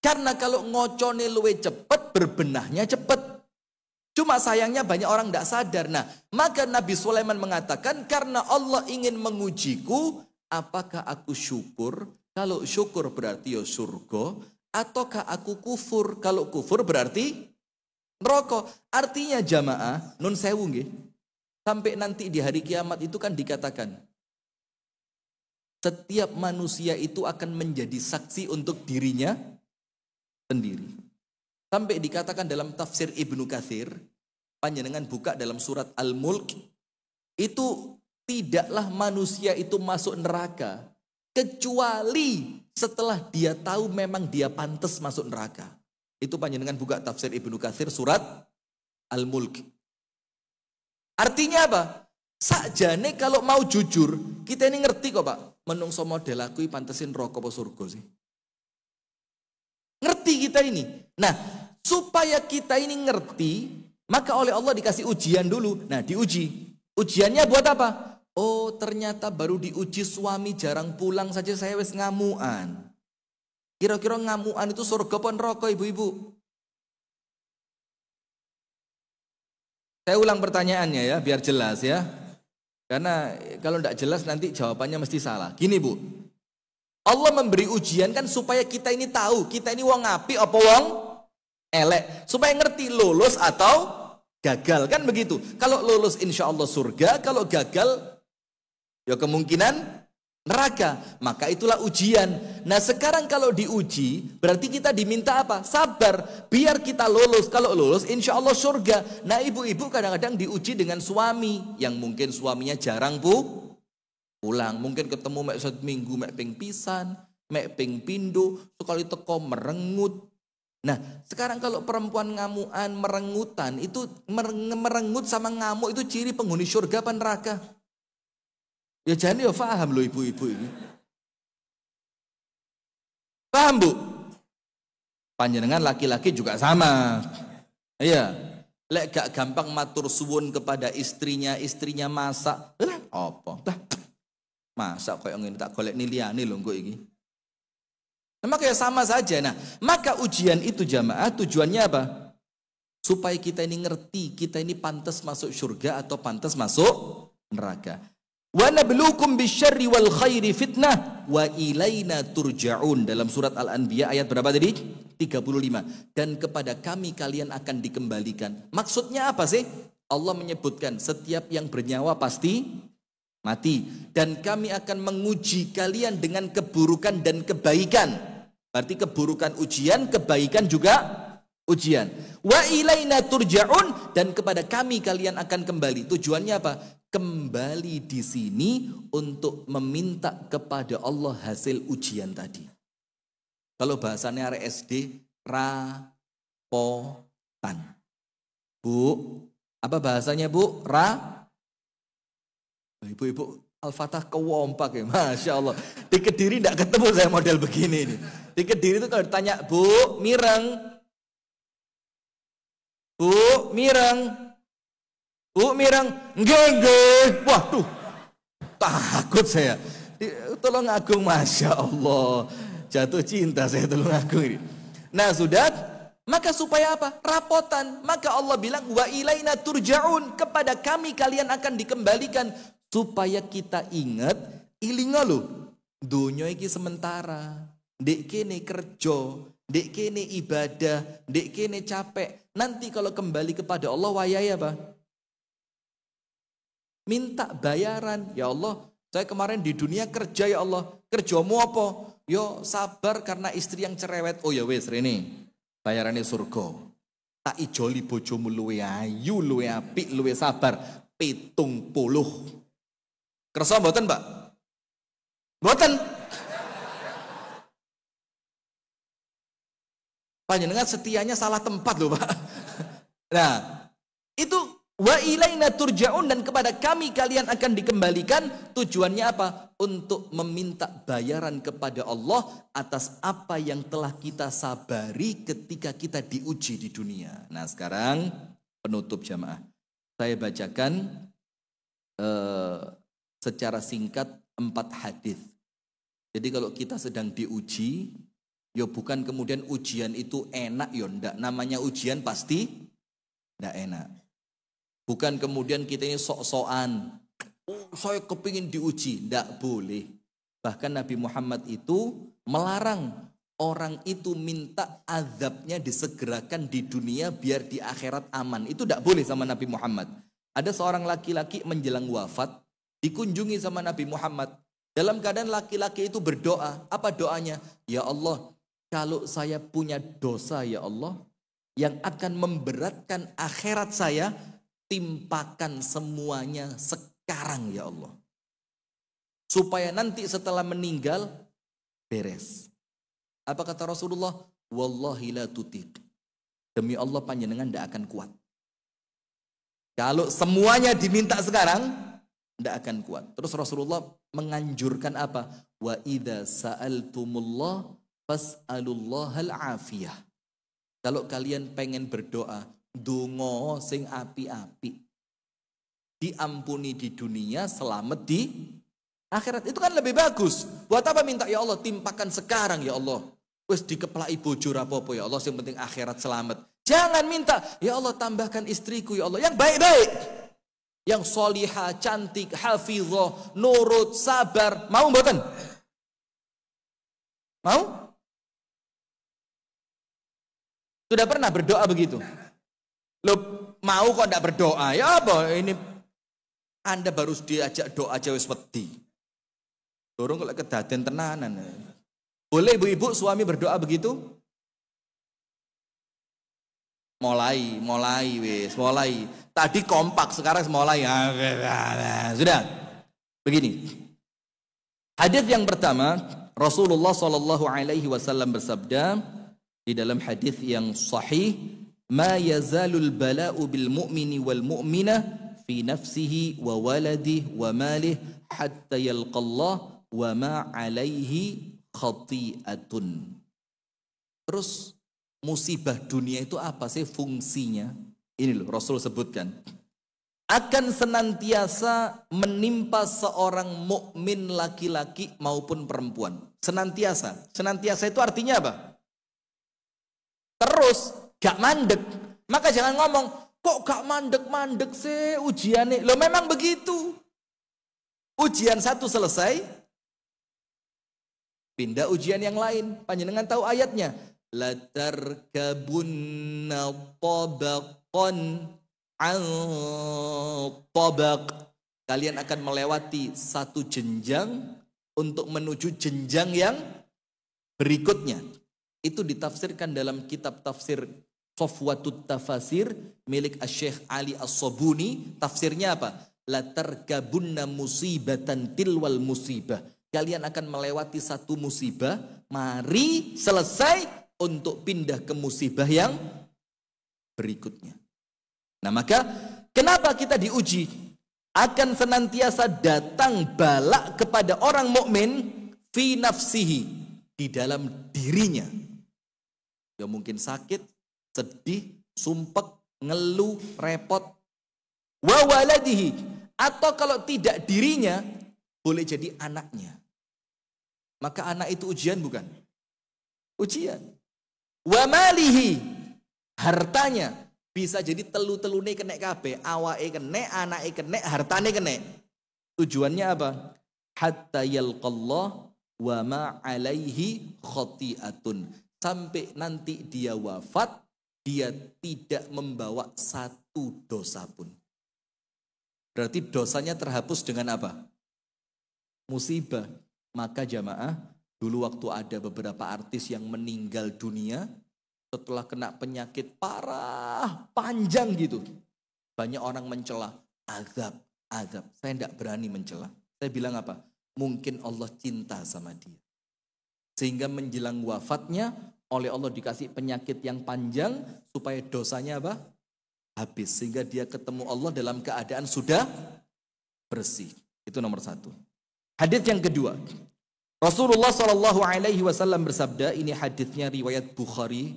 Karena kalau ngocone luwe cepet, berbenahnya cepet. Cuma sayangnya banyak orang tidak sadar. Nah, maka Nabi Sulaiman mengatakan, karena Allah ingin mengujiku, apakah aku syukur? Kalau syukur berarti ya surga, ataukah aku kufur? Kalau kufur berarti neraka. Artinya jamaah, nun sewu nggih. Sampai nanti di hari kiamat itu kan dikatakan, setiap manusia itu akan menjadi saksi untuk dirinya sendiri. Sampai dikatakan dalam tafsir Ibnu Katsir, panjenengan buka dalam surat Al-Mulk, itu tidaklah manusia itu masuk neraka kecuali setelah dia tahu memang dia pantas masuk neraka. Itu panjenengan buka tafsir Ibnu Katsir surat Al-Mulk. Artinya apa? Sakjane kalau mau jujur, kita ini ngerti kok Pak, menungso model aku pantesin neraka apa surga sih. Ngerti kita ini. Nah, supaya kita ini ngerti, maka oleh Allah dikasih ujian dulu. Nah, diuji. Ujiannya buat apa? Oh, ternyata baru diuji suami jarang pulang saja saya wis ngamuan. Kira-kira ngamuan itu surga apa neraka, ibu-ibu? Saya ulang pertanyaannya ya, biar jelas ya. Karena kalau tidak jelas nanti jawabannya mesti salah. Gini Bu, Allah memberi ujian kan supaya kita ini tahu, kita ini wong api apa wong elek. Supaya ngerti lulus atau gagal, kan begitu. Kalau lulus insya Allah surga, kalau gagal ya kemungkinan neraka. Maka itulah ujian. Nah sekarang kalau diuji, berarti kita diminta apa? Sabar, biar kita lulus. Kalau lulus insya Allah surga. Nah ibu-ibu kadang-kadang diuji dengan suami, yang mungkin suaminya jarang pulang, mungkin ketemu mek satu minggu mek ping pisan, mek ping pindo, sekali teko merengut. Nah, sekarang kalau perempuan ngamuan, merengutan, itu merengut sama ngamuk itu ciri penghuni surga apa neraka? Ya jangan ya paham loh ibu-ibu ini. Paham Bu? Panjenengan laki-laki juga sama. Iya. Lek gak gampang matur suwun kepada istrinya masak. Apa? Masa kok yang ini tak golek niliani lho kok iki. Nah, maka ya sama saja. Nah, maka ujian itu jamaah tujuannya apa? Supaya kita ini ngerti, kita ini pantas masuk surga atau pantas masuk neraka. Wa nabluukum bisyarri wal khairi fitnah wa ilaina turja'un. Dalam surat Al-Anbiya ayat berapa tadi? 35. Dan kepada kami kalian akan dikembalikan. Maksudnya apa sih? Allah menyebutkan setiap yang bernyawa pasti mati, dan kami akan menguji kalian dengan keburukan dan kebaikan. Berarti keburukan ujian, kebaikan juga ujian. Wa ilaina turja'un, dan kepada kami kalian akan kembali. Tujuannya apa? Kembali di sini untuk meminta kepada Allah hasil ujian tadi. Kalau bahasanya arek SD, Bu, apa bahasanya Bu? Ibu-ibu Al-Fatah kewompak ya, Masya Allah. Di Kediri tidak ketemu saya model begini ini. Di Kediri itu kalau ditanya, Bu, mireng. Bu, mireng. Bu, mireng. Nggih. Waduh, takut saya. Tolong Agung, Masya Allah. Jatuh cinta saya Tolong Agung ini. Nah sudah, maka supaya apa? Rapotan. Maka Allah bilang, wa ilaina turja'un. Kepada kami kalian akan dikembalikan. Supaya kita ingat, ilinga loh. Dunia iki sementara. Dek kene kerja, dek kene ibadah, dek kene capek. Nanti kalau kembali kepada Allah, wayai apa? Minta bayaran. Ya Allah, saya kemarin di dunia kerja ya Allah. Kerjamu apa? Yo sabar karena istri yang cerewet. Oh ya wes Rene, bayarannya surga. Tak ijoli bojomu luwe ayu, luwe apik, luwe sabar. 70. Kersa mboten, Mbak? Mboten. Panjenengan setianya salah tempat loh, Pak. Nah, itu wa ilaina turja'un, dan kepada kami kalian akan dikembalikan. Tujuannya apa? Untuk meminta bayaran kepada Allah atas apa yang telah kita sabari ketika kita diuji di dunia. Nah, sekarang penutup jamaah. Saya bacakan secara singkat 4 hadis. Jadi kalau kita sedang diuji, ya bukan kemudian ujian itu enak, ya ndak. Namanya ujian pasti ndak enak. Bukan kemudian kita ini sok-sokan, saya kepingin diuji, ndak boleh. Bahkan Nabi Muhammad itu melarang orang itu minta azabnya disegerakan di dunia biar di akhirat aman. Itu ndak boleh sama Nabi Muhammad. Ada seorang laki-laki menjelang wafat, dikunjungi sama Nabi Muhammad. Dalam keadaan laki-laki itu berdoa. Apa doanya? Ya Allah, kalau saya punya dosa ya Allah, yang akan memberatkan akhirat saya, timpakan semuanya sekarang ya Allah. Supaya nanti setelah meninggal, beres. Apa kata Rasulullah? Wallahi la tutik. Demi Allah panjenengan tidak akan kuat. Kalau semuanya diminta sekarang, tidak akan kuat. Terus Rasulullah menganjurkan apa? Wa idza sa'altumullah fas'alullahal afiyah. Kalau kalian pengen berdoa, donga sing api-api. Diampuni di dunia, selamat di akhirat. Itu kan lebih bagus. Buat apa minta ya Allah timpakan sekarang ya Allah. Wes dikeplaki bojo rapopo ya Allah, yang penting akhirat selamat. Jangan minta, ya Allah tambahkan istriku ya Allah yang baik-baik. Yang solihah, cantik, hafizah, nurut, sabar. Mau mboten? Mau? Sudah pernah berdoa begitu? Loh, mau kok enggak berdoa? Ya apa? Ini Anda baru diajak doa aja wis wedi. Dorong kalau kedaden tenanan. Boleh ibu-ibu suami berdoa begitu? Mulai. Tadi kompak, sekarang mulai. Sudah. Begini. Hadis yang pertama, Rasulullah SAW bersabda di dalam hadis yang sahih, "Ma yazalul bala'u bil mu'mini wal mu'minah fi nafsihi wa waladihi wa malih hatta yalqallah wa ma 'alaihi khati'atun." Terus musibah dunia itu apa sih fungsinya? Ini loh Rasul sebutkan. Akan senantiasa menimpa seorang mukmin laki-laki maupun perempuan. Senantiasa. Senantiasa itu artinya apa? Terus gak mandek. Maka jangan ngomong, kok gak mandek-mandek sih ujiannya. Loh memang begitu. Ujian satu selesai, pindah ujian yang lain. Panjenengan tahu ayatnya? Latarkabunna tabaqan an tabaq. Kalian akan melewati satu jenjang untuk menuju jenjang yang berikutnya. Itu ditafsirkan dalam kitab tafsir Safwatut Tafasir milik Syekh Ali As-Sabuni. Tafsirnya apa? Latarkabunna musibatan tilwal musibah. Kalian akan melewati satu musibah, mari selesai untuk pindah ke musibah yang berikutnya. Nah maka kenapa kita diuji? Akan senantiasa datang bala kepada orang mukmin fi nafsihi, di dalam dirinya. Ya mungkin sakit, sedih, sumpek, ngeluh, repot. Wa waladihi, atau kalau tidak dirinya, boleh jadi anaknya. Maka anak itu ujian bukan? Ujian. Wa malihi, hartanya. Bisa jadi telu-telune kenek kabeh, awake kenek, anake kenek, hartane kenek. Tujuannya apa? Hatta yalqallah wa ma alaihi khati'atun. Sampai nanti dia wafat, dia tidak membawa satu dosa pun. Berarti dosanya terhapus dengan apa? Musibah. Maka jamaah, dulu waktu ada beberapa artis yang meninggal dunia, setelah kena penyakit parah, panjang gitu. Banyak orang mencela, azab. Saya tidak berani mencela. Saya bilang apa? Mungkin Allah cinta sama dia. Sehingga menjelang wafatnya, oleh Allah dikasih penyakit yang panjang, supaya dosanya apa? Habis. Sehingga dia ketemu Allah dalam keadaan sudah bersih. Itu nomor satu. Hadits yang kedua. Rasulullah SAW bersabda, ini haditsnya riwayat Bukhari.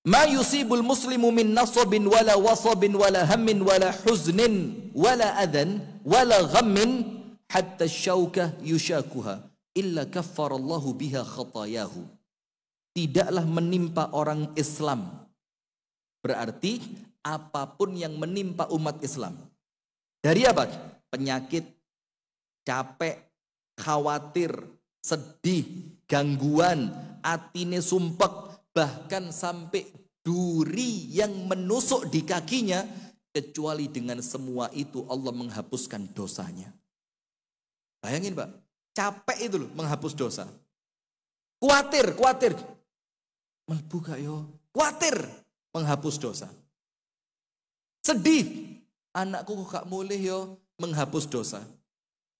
Ma yusibul muslimu min nasabin wala wasabin wala hammin wala huznin wala adhan wala ghammin hatta syaukah yushakuha illa kaffarallahu biha khatayahu. Tidaklah menimpa orang Islam. Berarti apapun yang menimpa umat Islam. Dari apa? Penyakit, capek, khawatir, sedih, gangguan, atine sumpek, bahkan sampai duri yang menusuk di kakinya, kecuali dengan semua itu Allah menghapuskan dosanya. Bayangin Pak, capek itu loh menghapus dosa. Kuatir, melbu gak yo? Kuatir, menghapus dosa. Sedih, anakku kok gak mulih yo, menghapus dosa.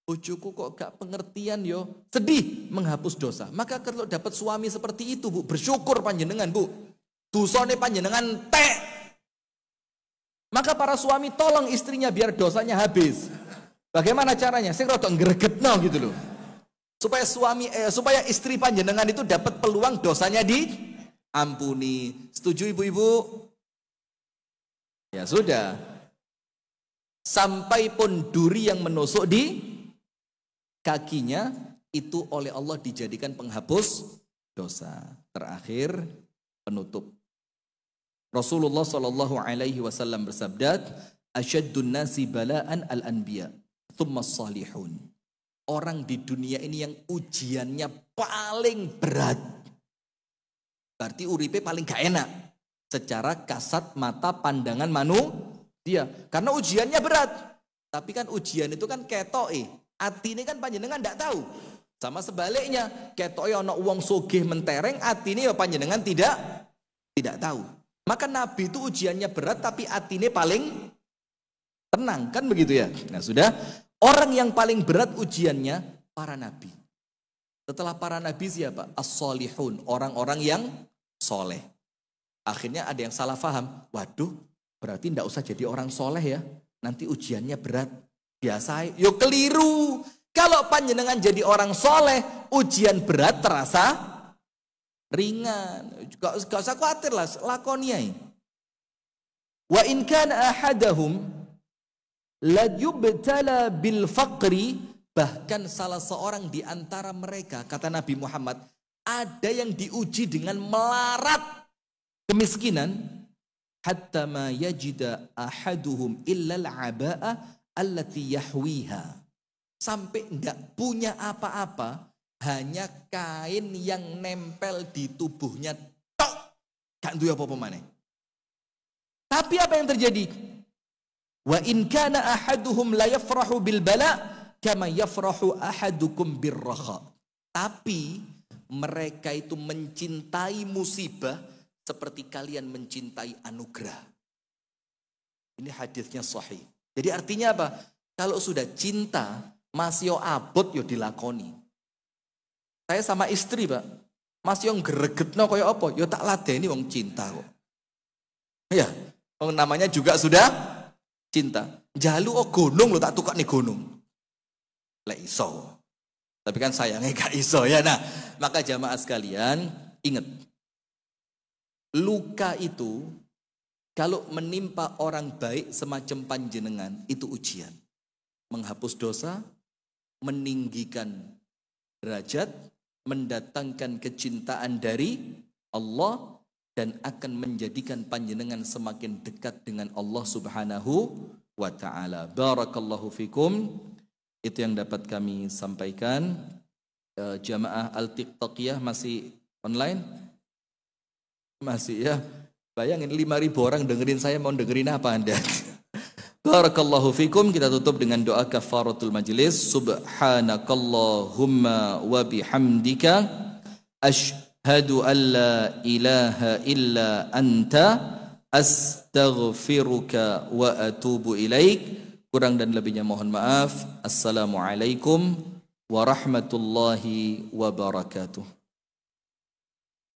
Bojoku kok gak pengertian yo, sedih, menghapus dosa. Maka kalau dapat suami seperti itu Bu, bersyukur panjenengan Bu. Dosane panjenengan tek. Maka para suami tolong istrinya biar dosanya habis. Bagaimana caranya? Sing rada ngregetno gitu loh. Supaya istri panjenengan itu dapat peluang dosanya diampuni. Setuju ibu-ibu? Ya sudah. Sampai pun duri yang menusuk di kakinya itu oleh Allah dijadikan penghapus dosa. Terakhir penutup. Rasulullah SAW bersabda, "Asyaddun nasi bala'an al-anbiya, thumma salihun." Orang di dunia ini yang ujiannya paling berat. Berarti uripe paling gak enak. Secara kasat mata pandangan manusia. Karena ujiannya berat. Tapi kan ujian itu kan ketoke. Atine kan panjenengan ndak tahu. Sama sebaliknya, ketoke ana wong sugih mentereng, atine ya panjenengan tidak tahu. Maka Nabi itu ujiannya berat tapi atine paling tenang, kan begitu ya? Nah sudah, orang yang paling berat ujiannya para nabi. Setelah para nabi siapa? As-solihun, orang-orang yang soleh. Akhirnya ada yang salah paham. Waduh, berarti ndak usah jadi orang soleh ya. Nanti ujiannya berat. Biasa, yo keliru. Kalau panjenengan jadi orang soleh, ujian berat terasa ringan. Gak usah khawatir lah, lakoniai. Wa in kana ahadahum la yubtala bil faqri, bahkan salah seorang di antara mereka, kata Nabi Muhammad, ada yang diuji dengan melarat kemiskinan, hatta ma yajida ahaduhum illa al-aba'a allati yahwiha. Sampai enggak punya apa-apa, hanya kain yang nempel di tubuhnya tok, gak duwe apa-apa maneh. Tapi apa yang terjadi? Wa in kana ahaduhum la yafrahu bil bala kama yafrahu ahadukum birraha. Tapi mereka itu mencintai musibah seperti kalian mencintai anugerah. Ini hadisnya sahih. Jadi artinya apa? Kalau sudah cinta, masih yo abot yo dilakoni. Saya sama istri Pak, Mas yang gregetno kaya apa? Ya tak ladeni wong cinta kok. Ya, wong namanya juga sudah cinta. Jalu gunung lo tak tukak nih gunung. Lek iso. Tapi kan sayangnya gak iso ya. Nah, maka jamaah sekalian, ingat. Luka itu kalau menimpa orang baik semacam panjenengan itu ujian. Menghapus dosa, meninggikan derajat, mendatangkan kecintaan dari Allah dan akan menjadikan panjenengan semakin dekat dengan Allah Subhanahu wa taala. Barakallahu fikum. Itu yang dapat kami sampaikan. Jamaah Al-Tiqtaqiyah masih online? Masih ya. Bayangin 5.000 orang dengerin saya, mau dengerin apa Anda? Barakallahu fikum. Kita tutup dengan doa kafaratul majlis. Subhanakallahumma wa bihamdika asyhadu an la ilaha illa anta astaghfiruka wa atubu ilaik. Kurang dan lebihnya mohon maaf. Assalamualaikum warahmatullahi wabarakatuh.